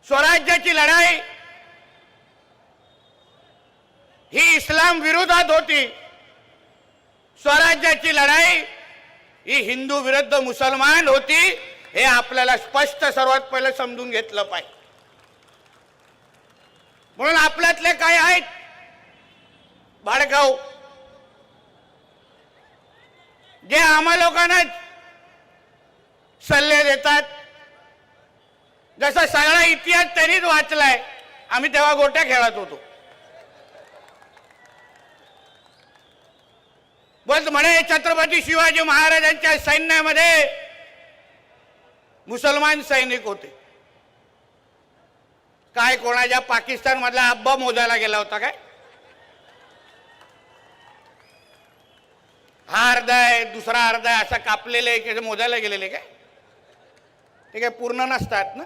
स्वराज्याची लढाई ही इस्लाम विरोधात होती, स्वराज्याची लढाई ही हिंदू विरुद्ध मुसलमान होती, हे आपल्याला स्पष्ट सर्वात पहिले समजून घेतलं पाहिजे. म्हणून आपल्यातले काय आहेत भाडकाऊ जे आम्हा लोकांना सल्ले देतात, जसा सगळा इतिहास त्यांनीच वाचलाय. आम्ही तेव्हा गोट्या खेळत होतो. बोल म्हणे छत्रपती शिवाजी महाराजांच्या सैन्यामध्ये मुसलमान सैनिक होते. काय कोणाच्या पाकिस्तान मधला अब्बा मोजायला गेला होता काय? हा अर्धा आहे, दुसरा अर्धा आहे, असा कापलेले मोजायला गेलेले काय? ते काय पूर्ण नसतात ना.